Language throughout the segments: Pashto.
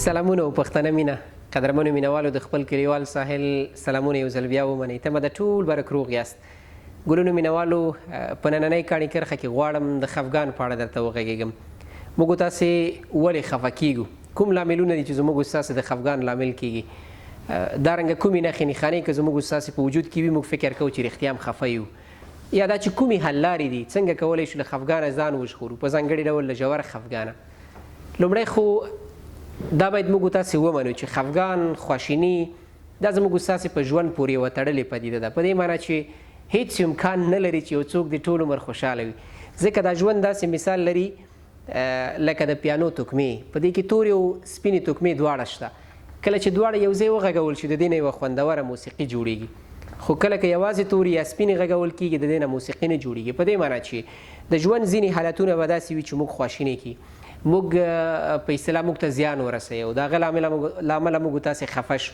سلامونه او پښتنه مینه قدرمنو مینوالو د خپل کلیوال ساحل سلامونه یو ځل بیا ومنئ تمه د ټول برک روغ یاست ګلونو مینوالو په نننۍ کاڼي کرښه کې غواړم د خفګان په اړه درته وغږېږم موږ تاسې ولې خفه کیږو کوم لاملونه دي چې زموږ ستاسې د خفګان لامل کیږي دارنګه کومې نښې نښانې که زموږ ستاسې په وجود کې وي موږ فکر کوو چې رښتیا هم خفه یو یا دا چې کومې حل لارې دي څنګه کولی شو له خفګانه ځان وژغورو په ځانګړي ډول له ژور خفګانه لومړی خو دا باید موږ تاسې ومنو چې خفګان خواشیني دا زموږ ستاسې په ژوند پورې یوه تړلې پدیده ده په دې معنی چې هیڅ امکان نه لري چې یو څوک د ټول عمر خوشحاله وي ځکه دا ژوند داسې مثال لري لکه د پیانو تکمې په دې کې تورې او سپینې تکمې دواړه شته کله چې دواړه یو ځای وغږول شي د دې نه یوه خوندوره موسیقي جوړیږي خو کله که یوازې تورې یا سپینې غږول کېږي د دې نه موسیقي نه جوړیږي په دې معنی چې د ژوند ځینې حالتونه به داسې وي چې موږ خواشینی کړي موږ په اصطلاح موږ ته زیان ورسوي او د هغه له امله موږ تاسې خفه شو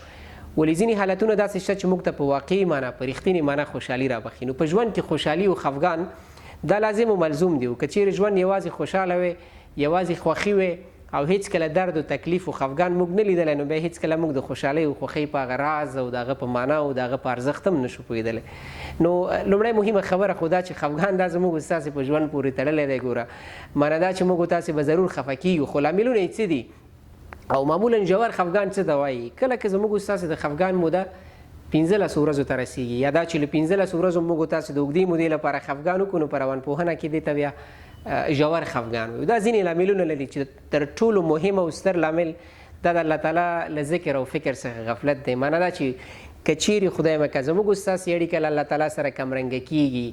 ولې ځینې حالتونه داسې شته چې موږ ته په واقعي معنی په رښتینې معنی خوشحالي رابخي نو په ژوند کې خوشحالي او خفګان دا لازم او ملزوم دی که چیرې ژوند یوازې خوشحاله وي یوازې خوښي وي او هیڅ کله درد او تکلیف او خفګان موږ نه لیدلی نو بیا هیڅ کله موږ د خوشحالۍ او خوښۍ په هغه راز او د هغه په معنا او د هغه په ارزښت هم نشو پوهېدلی نو لومړی مهمه خبره خو دا چې خفګان دا زموږ ستاسې په ژوند پورې تړلی دی ګوره معنی دا چې موږ تاسې به ضرور خفه کیږو خو لاملونه یې څه دي او معمولا ژور خفګان څه ته وایي کله که زموږ ستاسې د خفګان موده 15 ورځو ته رسیږي یا دا چې له 15 ورځو موږ تاسې د اوږدې مودې لپاره خفګان وکړو نو په روانپوهنه کې دې ته بیا ژور خفګان وي دا ځینې لاملونه لري چې تر ټولو مهم او ستر لامل دا د الله تعالی له ذکر او فکر څخه غفلت دی معنی دا چې که چیرې خدای مکه زموږ ستاسې اړیکه له الله تعالی سره کمرنګه کیږي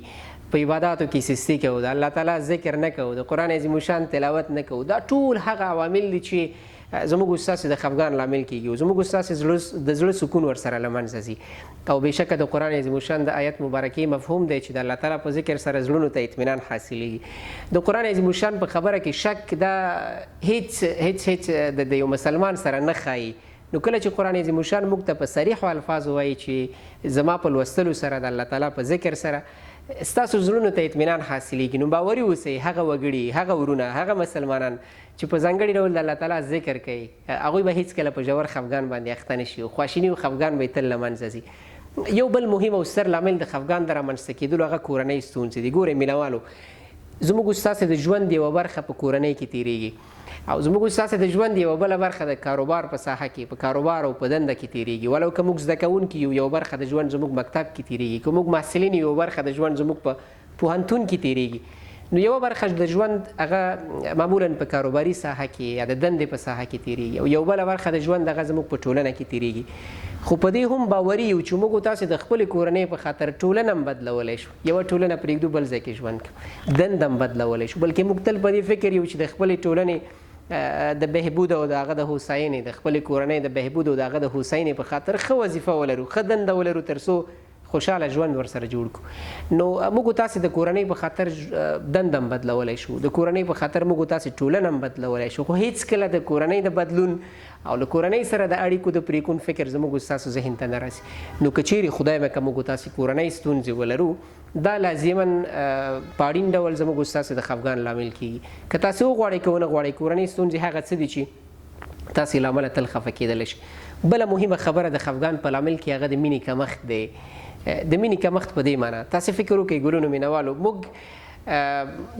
په عباداتو کې سستي کوو د الله تعالی ذکر نه کوو د قرآن عظیم الشان تلاوت نه کوو دا ټول هغه عوامل دي چې زموږ ستاسې د خفګان لامل کیږي او زموږ ستاسې د زړه سکون ورسره له منځه ځي او بېشکه د قرآن عظیم الشان د آیت مبارکې مفهوم دی چې د الله تعالی په ذکر سره زړونو ته اطمینان حاصلیږي د قرآن عظیم الشان په خبره کې شک دا هیڅ د یو مسلمان سره نه ښایي نو کله چې قرآن عظیم الشان موږ ته په صریحو الفاظو وایي چې زما په لوستلو سره د الله تعالی په ذکر سره ستاسو زړونو ته اطمینان حاصلیږي نو باوري اوسئ هغه وګړي هغه ورونه هغه مسلمانان چې په ځانګړي ډول د الله تعالی ذکر کوي هغوی به هیڅکله په ژور خفګان باندې اخته نه شي او خواشیني او خفګان به یې تل له منځه ځي یو بل مهم او ستر لامل د خفګان د رامنځته کېدلو هغه کورنۍ ستونزې دي ګورئ مینوالو زموږ ستاسې د ژوند یوه برخه په کورنۍ کې تیریږي او زموږ ستاسې د ژوند یوه بله برخه د کاروبار په ساحه کې په کاروبار او په دنده کې تیریږي ولو که موږ زده کوونکي یو برخه د ژوند زموږ مکتب کې تیریږي که موږ محصلین یو برخه د ژوند زموږ په پوهنتون کې تیریږي نو یوه برخه د ژوند هغه معمولا په کاروباري ساحه کې یا د دندې په ساحه کې تیریږي او یو بله برخه د ژوند هغه زموږ په ټولنه کې تیریږي خو په دې هم باوري یو چې موږ تاسې د خپلې کورنۍ په خاطر ټولنه هم بدلولی شو یوه ټولنه پرېږدو بل ځای کې ژوند کوو دنده هم بدلولی شو بلکې موږ تل په دې فکر یو چې د خپلې ټولنې د بهبود او د هغه د هوساینې د خپلې کورنۍ د بهبود او د هغه د هوساینې په خاطر ښه وظیفه ولرو ښه دنده ولرو تر څو خوشحاله ژوند ورسره جوړ کړو نو موږ تاسې د کورنۍ په خاطر دنده هم بدلولی شو د کورنۍ په خاطر موږ تاسې ټولنه هم بدلولی شو خو هیڅکله د کورنۍ د بدلون او له کورنۍ سره د اړیکو د پرېکون فکر زموږ ستاسو ذهن ته نه راسي نو که چیرې خدای مکه موږ تاسې کورنۍ ستونزې ولرو دا لازما په اړین ډول زموږ ستاسې د خفګان لامل کیږي که تاسې وغواړئ که ونه غواړئ کورنۍ ستونزې هغه څه دي چې تاسې له امله تل خفه کېدلی شي بله مهمه خبره د خفګان په لامل کې هغه د مینې کمښت دی د مینې کمښت په دې معنی تاسې فکر وکړئ ګلونو مینوالو موږ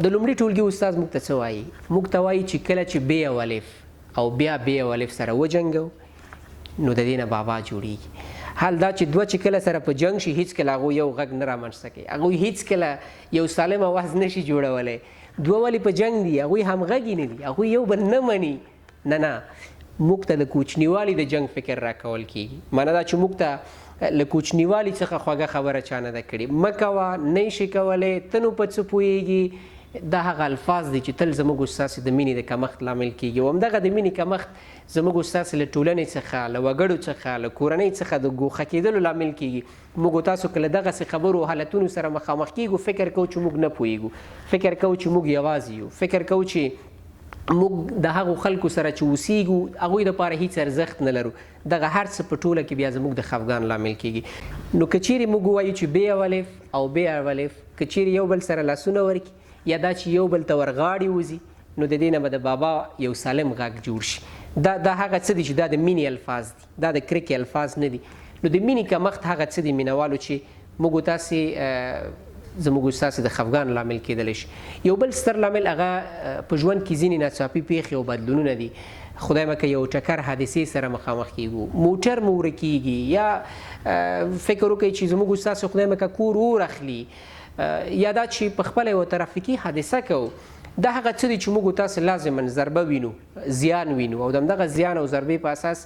د لومړي ټولګي استاد موږ ته څه وایي موږ ته وایي چې کله چې بې او الف او بیا بې او الف سره وجنګو نو د دې نه بابا جوړیږي حال دا چې دوه چې کله سره په جنګ شي هیڅکله هغوی یو غږ نه رامنځته کوي هغوی هیڅکله یو سالم اواز نه شي جوړولی دوه ولې په جنګ دي هغوی همغږي نه دي هغوی یو بل نه مني نه موږ ته د کوچنیوالي د جنګ فکر راکول کېږي معنی دا چې موږ ته له کوچنیوالي څخه خوږه خبره چا نه ده کړې مه کوه نه شي کولی ته نو په څه پوهېږي دا هغه الفاظ دي چې تل زموږ ستاسې د مینې د کمښت لامل کېږي او همدغه د مینې کمښت زموږ ستاسې له ټولنې څخه له وګړو څخه له کورنۍ څخه د ګوښه کېدلو لامل کېږي موږ تاسو که له دغسې خبرو حالتونو سره مخامخ کېږو فکر کوو چې موږ نه پوهېږو فکر کوو چې موږ یوازې یو فکر کوو چې موږ د هغو خلکو سره چې اوسیږو هغوی دپاره هیڅ ارزښت نه لرو دغه هر څه په ټوله کې بیا زموږ د خفګان لامل کېږي نو که چیرې موږ ووایو چې بې او الف او بې او الف که چیرې یو بل سره لاسونه ورکړي یا دا چې یو بل ته ورغاړې وځي نو د دې نه به د بابا یو سالم غږ جوړ شي دا هغه څه دي چې دا د مینې الفاظ دي، دا د کرکې الفاظ نه دي. نو د مینې کمښت هغه څه دي مینوالو چې موږ تاسې زموږ ستاسې د خفګان لامل کېدلی شي. یو بل ستر لامل هغه په ژوند کې ځینې ناڅاپي پیښې او بدلونونه دي. خدای مکه یو ټکر حادثې سره مخامخ کیږو، موټر مو ورکیږي، یا فکر وکړئ چې زموږ ستاسې خدای مکه کور اور اخلي، یا دا چې په خپله یوه ترافیکي حادثه کوو. دا هغه څه دي چې موږ تاسې لازما ضربه وینو، زیان وینو، او د همدغه زیان او ضربې په اساس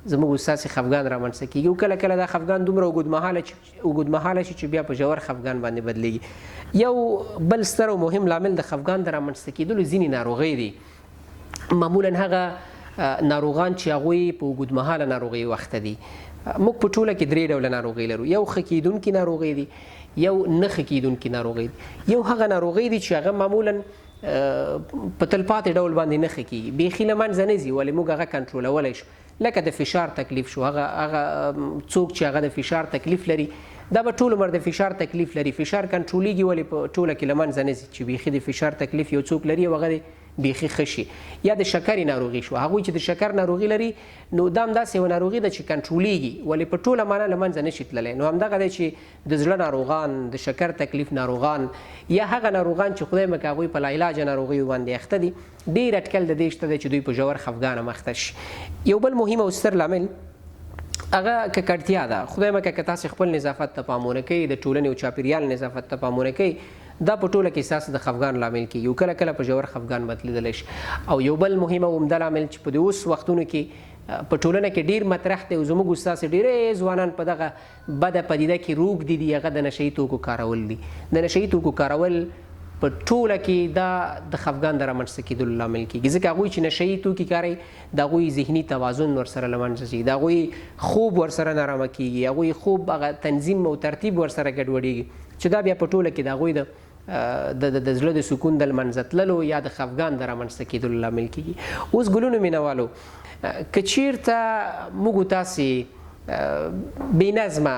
زموږ ستاسې خفګان رامنځته کېږي. او کله کله دا خفګان دومره اوږدمهاله شي چې بیا په ژور خفګان باندې بدلیږي. یو بل ستر او مهم لامل د خفګان د رامنځته کېدلو ځینې ناروغۍ دي. معمولا هغه ناروغان چې هغوی په اوږدمهاله ناروغۍ وخته دي. موږ په ټوله کې 3 ډوله ناروغۍ لرو. یو ښه کېدونکي ناروغۍ دي، یو نه ښه کېدونکي ناروغۍ دي، یو هغه ناروغۍ دي چې هغه معمولا په تلپاتې ډول باندې نه ښه کېږي، بیخي له منځه نه ځي، ولې موږ هغه کنټرولولی شو. لکه د فشار تکلیف شو. هغه څوک چې هغه د فشار تکلیف لري دا به ټول عمر د فشار تکلیف لري. فشار کنټرولېږي ولې په ټوله کې له منځه نه ځي چې بیخي د فشار تکلیف یو څوک لري او هغه بیخي ښه شي. یا د شکرې ناروغي شو. هغوی چې د شکر ناروغي لري نو دا هم داسې یوه ناروغي ده چې کنټرولېږي ولې په ټوله معنا له منځه نه شي تللی. نو همدغه دی چې د زړه ناروغان، د شکر تکلیف ناروغان، یا هغه ناروغان چې خدای مکه هغوی په لاعلاجه ناروغیو باندې اخته دي، ډېر اټکل د دې شته دی چې دوی په ژور خفګانه مخته شي. یو بل مهم او ستر لامل هغه ککړتیا ده. خدای مکه که تاسې خپل نظافت ته پام ونه کوئ، د ټولنې او چاپېریال نظافت ته پام ونه کوئ، دا په ټوله کې ستاسې د خفګان لامل کېږي او کله کله په ژور خفګان بدلېدلی شي. او یو بل مهم او عمده لامل چې په د اوس وختونو کې په ټولنه کې ډېر مطرح دی او زموږ ستاسې ډېری ځوانان په دغه بده پدیده کې روږدي دي، هغه د نشه یي توکو کارول دي. د نشه یي توکو کارول په ټوله کې دا د خفګان د رامنځته کېدلو لامل کېږي، ځکه هغوی چې نشه یي توکي کاروي د هغوی ذهني توازن ورسره له منځه ځي، د هغوی خوب ورسره نارامه کېږي، هغوی خوب هغه تنظیم او ترتیب ورسره ګډوډېږي چې دا بیا په ټوله کې د هغوی د زړه د سکون د لمنځه تللو یا د خفګان د رامنځته کېدلو لامل کېږي. اوس ګلونو مینوالو، که چېرته موږ تاسې بې نظمه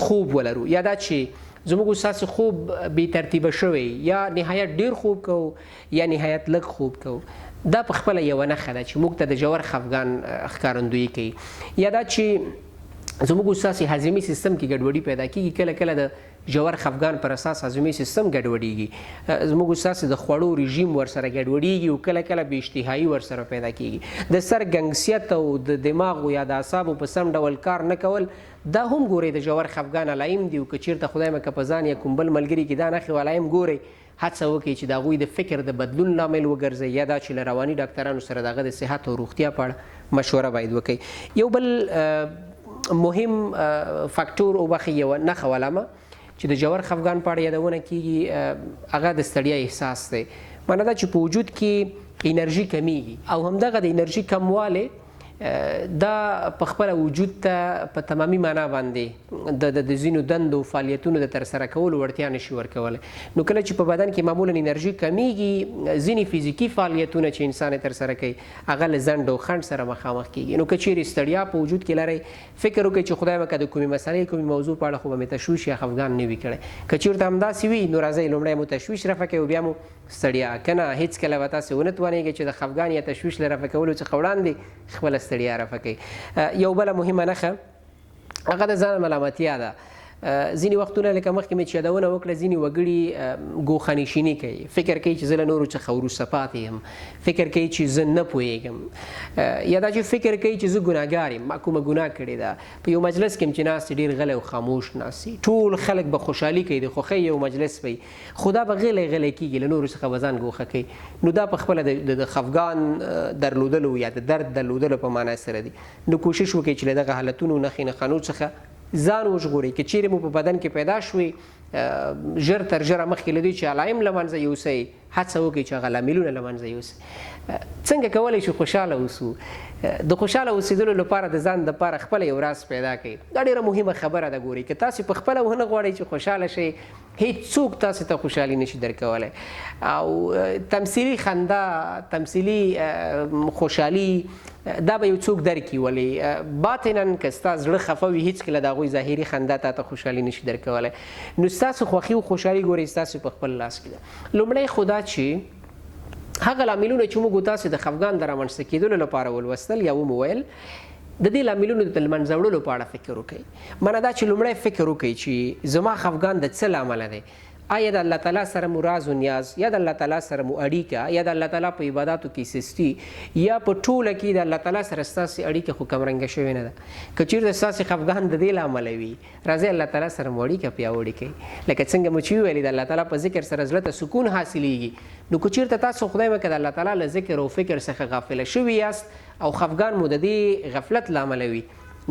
خوب ولرو، یا دا چې زموږ ستاسې خوب بې ترتیبه شوی، یا نهایت ډېر خوب کوو یا نهایت لږ خوب کوو، دا په خپله یوه نښه ده چې موږ ته د ژور خفګان ښکارندویي کوي. یا دا چې زموږ ستاسې هضمي سیستم کې ګډوډي پیدا کېږي، کله کله د ژور خفګان پر اساس هضمي سیستم ګډوډېږي، زموږ ستاسې د خوړو رژیم ورسره ګډوډېږي او کله کله بې اشتهایي ورسره پیدا کېږي. د سر ګنګسیت او د دماغ یا د اعصابو په سم ډول کار نه کول، دا هم ګورئ د ژور خفګان علایم دي. او که چېرته خدای مکه په ځان یا کوم بل ملګري کې دا نښې علایم ګورئ، هڅه وکړئ چې د هغوی د فکر د بدلون لامل وګرځئ، یا دا چې له رواني ډاکټرانو سره د هغه د صحت او روغتیا په اړه مشوره باید وکړئ. یو بل مهم فاکتور او بخښئ یوه نښه علامه چې د ژور خفګان په اړه یادونه کېږي، هغه د ستړیا احساس دی. معنا دا چې په وجود کې انرژي کمیږي او همدغه د انرژي کموالی دا په خپله وجود ته په تمامي معنا باندې د ځینو دندو فعالیتونو د ترسره کولو وړتیا نشي ورکولی. نو کله چې په بدن کې معمولا انرژي کمیږي، ځینې فزیکي فعالیتونه چې انسان یې ترسره کوي هغه له ځنډ او خنډ سره مخامخ کېږي. نو که چیرې ستړیا په وجود کې لرئ، فکر وکړئ چې خدای مکه د کومې مسلې کومې موضوع په اړه خو به مې تشویش یا خفګان نه وي کړی. که چېرته همداسې وي نو راځئ لومړی مو تشویش رفع کوئ او بیا مو ستړیا، که نه هېڅکله به تاسې ونه توانېږئ چې د خفګان یا تشویش له رفع کولو څخه وړاندې خپله ستړیا رفع کوئ. یو بله مهمه نښه هغه د ځان ملامتیا ده. ځینې وختونه لکه مخکې مې چې یادونه وکړه، ځینې وګړي ګوښه‌نشیني کوي، فکر کوي چې زه له نورو څخه وروسته پاتې یم، فکر کوي چې زه نه پوهېږم، یا دا چې فکر کوي چې زه ګناهګار یم، ما کومه ګناه کړې ده. په یو مجلس کې هم چې ناست ډېر غلی او خاموش ناست، ټول خلک به خوشحالي کوي، د خوښۍ یو مجلس وي، خو دا به غلی غلی کېږي، له نورو څخه به ځان ګوښه کوي. نو دا په خپله د خفګان درلودلو یا د درد درلودلو په معنا سره دي. نو کوشش وکړئ چې له دغه حالتونو نښې نښانو څخه ځان وژغورئ. که چیرې مو په بدن کې پیدا شوي، ژر تر ژره مخکې له دوی چې علایم له منځه یوسئ، هڅه وکړئ چې هغه لاملونه له منځه یوسئ. څنګه کولی شو خوشحاله اوسو؟ د خوشحاله اوسېدلو لپاره د ځان دپاره خپله یو راز پیدا کړئ. دا ډېره مهمه خبره ده. ګورئ، که تاسې په خپله ونه غواړئ چې خوشحاله شئ، هیڅوک تاسې ته خوشحالي نشي درکولی. او تمثیلي خندا، تمثیلي خوشحالي، دا به یو څوک درکړي، ولې باطنا که ستا زړه خفه وي هېڅکله د هغوی ظاهري خندا تا ته خوشحالي نشي درکولی. نو ستاسو خوښي او خوشحالي ګورئ ستاسو په خپل لاس کې ده. لومړی خو دا چې هغه لاملونه چې موږ تاسو د خفګان د رامنځته کېدلو لپاره ولوستل یا ومویل د دې لاملونو د منځه وړلو په اړه فکر وکړئ. معنی دا چې لومړی فکر وکړئ چې زما خفګان د څه له امله دی. آیا د الله تعالی سره مو راز و نیاز، یا د الله تعالی سره مو اړیکه، یا د الله تعالی په عباداتو کې سستی، یا په ټوله کې د الله تعالی سره ستاسې اړیکه خو کمرنګه شوې نه ده. که چېرته ستاسې خفګان د دې له امله وي، راځئ الله تعالی سره مو اړیکه پیاوړې کړئ. لکه څنګه مو چې وویلې د الله تعالی په ذکر سره زړه ته سکون حاصلېږي. نو که چېرته تاسو خدای وکړه د الله تعالی له ذکر او فکر څخه غافله شوي یاست او خفګان مو د دې غفلت له امله وي،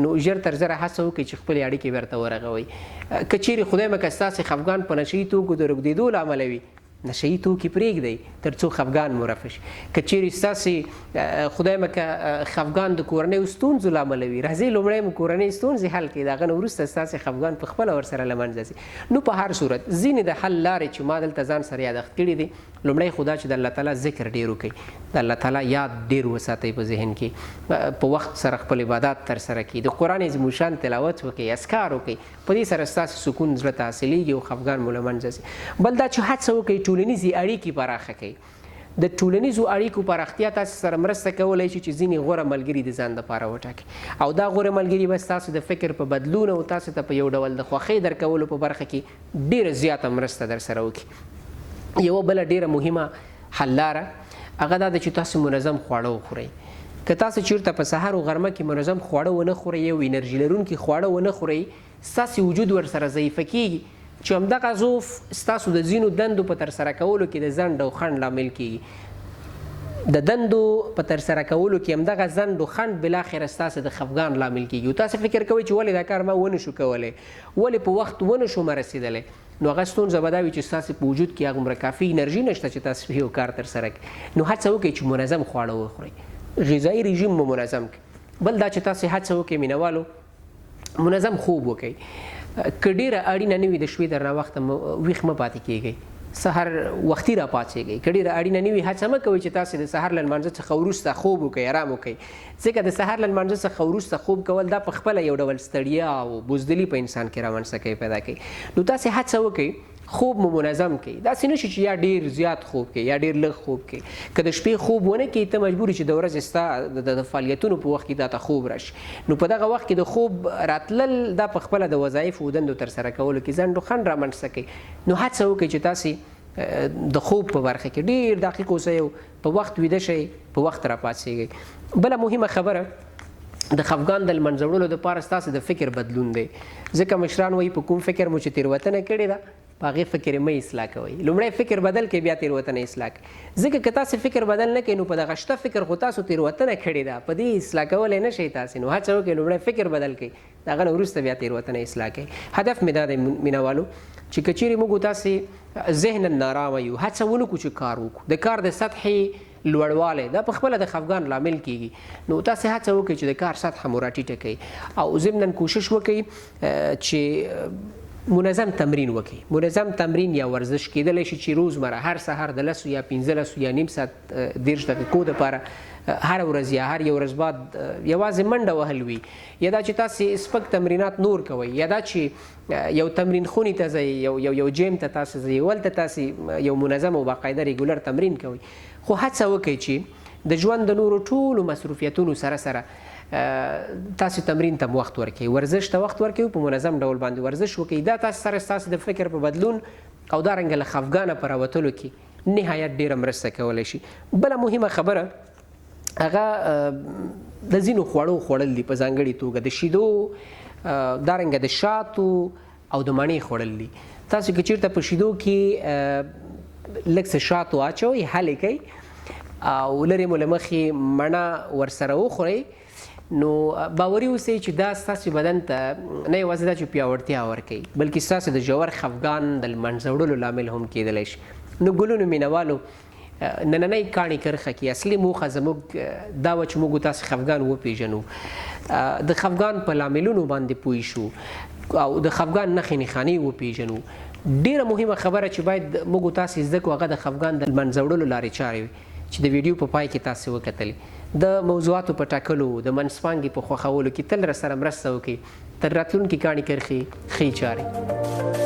نو ژر تر ژره هڅه وکړئ چې خپلې اړیکې بیرته ورغوئ. که چیرې خدای مکړه ستاسې خفګان په نشهیي توکو د روږدېدو له امله وي، نشهیي توکي پرېږدئ تر څو خفګان مو رفع شي. که چیرې ستاسې خدای مکړه خفګان د کورنیو ستونزو له امله وي، راځئ لومړی مو کورنۍ ستونزې حل کړئ، د هغه نه وروسته ستاسې خفګان پخپله ورسره له منځه ځي. نو په هر صورت ځینې د حل لارې چې ما دلته ځان سره یادښت کړي دي، لومړی خو دا چې د الله تعالی ذکر ډېر وکړئ، د الله تعالی یاد ډېر وساتئ په ذهن کې، په وخت سره خپل عبادات ترسره کړئ، د قرآن عظیم الشان تلاوت وکړئ، اذکار وکړئ. په دې سره ستاسې سکون زړه ته حاصلېږي او خفګان مو له منځه ځي. بل دا چې هڅه وکړئ ټولنیزې اړیکې پراخه کړئ. د ټولنیزو اړیکو پراختیا تاسو سره مرسته کولی شي چې ځینې غوره ملګري د ځان دپاره وټاکئ، او دا غوره ملګري به ستاسو د فکر په بدلون او تاسو ته په یو ډول د خوښۍ درکولو په برخه کې ډېره زیاته مرسته در سره وکړي. یوه بله ډېره مهمه حل لاره هغه دا ده چې تاسو منظم خواړه وخورئ. که تاسو چېرته په سحر او غرمه کې منظم خواړه ونه خورئ، یو انرژي لرونکي خواړه ونه خورئ، ستاسې وجود ورسره ضعیفه کېږي، چې همدغه ضعف ستاسو د ځینو دندو په ترسره کولو کې د ځنډ او خنډ لامل کېږي. د دندو په ترسره کولو کې همدغه ځنډ او خنډ بالاخره ستاسو د خفګان لامل کېږي، او تاسو فکر کوئ چې ولې دا کار ما ونه شو کولی، ولې په وخت ونه شوم رسېدلی. نو هغه ستونزه به دا وي چې ستاسې په وجود کې هغومره کافي انرژي نشته چې تاسو یو کار ترسره کړئ. نو هڅه وکړئ چې منظم خواړه وخورئ، غذایي رژیم مو منظم کړئ. بل دا چې تاسو هڅه وکړئ مینوالو منظم خوب وکړئ. که ډېره اړینه نه وي د شپې در ناوخته ویښ مه پاتې کېږئ، سحر وختي را پاڅېږئ. که ډېره اړینه نه وي هڅه مه کوئ چې تاسې د سحر له لمانځه څخه وروسته خوب وکړئ، آرام وکړئ، ځکه د سحر له لمانځه څخه وروسته خوب کول دا پخپله یو ډول ستړیا او بزدلي په انسان کې رامنځته کوي، پیدا کوي. نو تاسې هڅه وکړئ خوب مو منظم کړئ. داسې نه شي چې یا ډېر زیات خوب کړئ یا ډېر لږ خوب کړئ. که د شپې خوب ونه کړئ ته مجبور چې د ورځې ستا د فعالیتونو په وخت کې دا ته خوب راشي. نو په دغه وخت کې د خوب راتلل دا پخپله د وظایفو او دندو ترسره کولو کې ځنډ و خنډ رامنځته کوي. نو هڅه وکړئ چې تاسې د خوب په برخه کې ډېر دقیق اوسئ او په وخت ویده شئ، په وخت را پاڅېږئ. بله مهمه خبره د خفګان د لمنځه وړلو دپاره ستاسې د فکر بدلون دی. ځکه مشران وایي په کوم فکر مو چې تېروتنه کړې ده په هغې فکر یې مه اصلاح کوئ. لومړی فکر بدل کړئ بیا تېروتنه اصلاح کړئ. ځکه که تاسې فکر بدل نه کړئ نو په دغه شته فکر خو تاسو تېروتنه کړې ده، په دې اصلاح کولی نه شئ تاسې. نو هڅه وکړئ لومړی فکر بدل کړئ، د هغه نه وروسته بیا تېروتنه اصلاح کړئ. هدف مې دا دی مینوالو چې که چیرې موږ تاسې ذهنا نارامه یو، هڅه ونه کړو چې کار وکړو. د کار د سطحې لوړوالی دا پخپله د خفګان لامل کېږي. نو تاسې هڅه وکړئ چې د کار سطحه مو راټیټه کړئ، او ضمنا کوشش وکړئ چې منظم تمرین وکړئ. منظم تمرین یا ورزش کېدلی شي چې روزمره هر سهار د 10 یا 15 یا نیم ساعت 30 دقیقو دپاره هر ورځ یا هر یو ورځ بعد یوازې منډه وهل وي، یا دا چې تاسې سپک تمرینات نور کوئ، یا دا چې یو تمرین خونې ته ځئ، یو جیم ته تاسې ځئ، ولته تاسې یو منظم او باقاعده ریګولر تمرین کوئ. خو هڅه وکړئ چې د ژوند د نورو ټولو مصروفیتونو سره سره تاسو تمرین ته وخت ورکړئ، ورزش ته وخت ورکړئ، په منظم ډول باندې ورزش وکړئ. دا تاسو سره ستاسو د فکر په بدلون او دارنګه له خفګانه په راوتلو کې نهایت ډېره مرسته کولی شي. بله مهمه خبره هغه د ځینو خوړو خوړل دي، په ځانګړې توګه د شیدو، دارنګه د شاتو او د مڼې خوړل دي. تاسو که چېرته په شیدو کې لږ څه شات واچوئ، حل یې کوئ او لرې مو له مخې مڼه ورسره وخورئ، نو باوري اوسئ چې دا ستاسو بدن ته نه یوازې دا چې پیاوړتیا ورکوي بلکې ستاسو د ژور خفګان د لمنځه وړلو لامل هم کیدلی شي. نو ګلونو مینوالو نننۍ کاڼي کرښه کې اصلي موخه زموږ دا وه چې موږ تاسو خفګان وپېژنو، د خفګان په لاملونو باندې پوه شو او د خفګان نښې نښانې وپېژنو. ډېره مهمه خبره چې باید موږ تاسې زده کړو هغه د خفګان د لمنځه وړلو لارې چارې وي چې د ویډیو په پای کې تاسې وکتلې. د موضوعاتو په ټاکلو، د منځپانګې په خوښولو کې تل راسره مرسته وکړئ. تر راتلونکي کاڼي کرښې ښې چارې.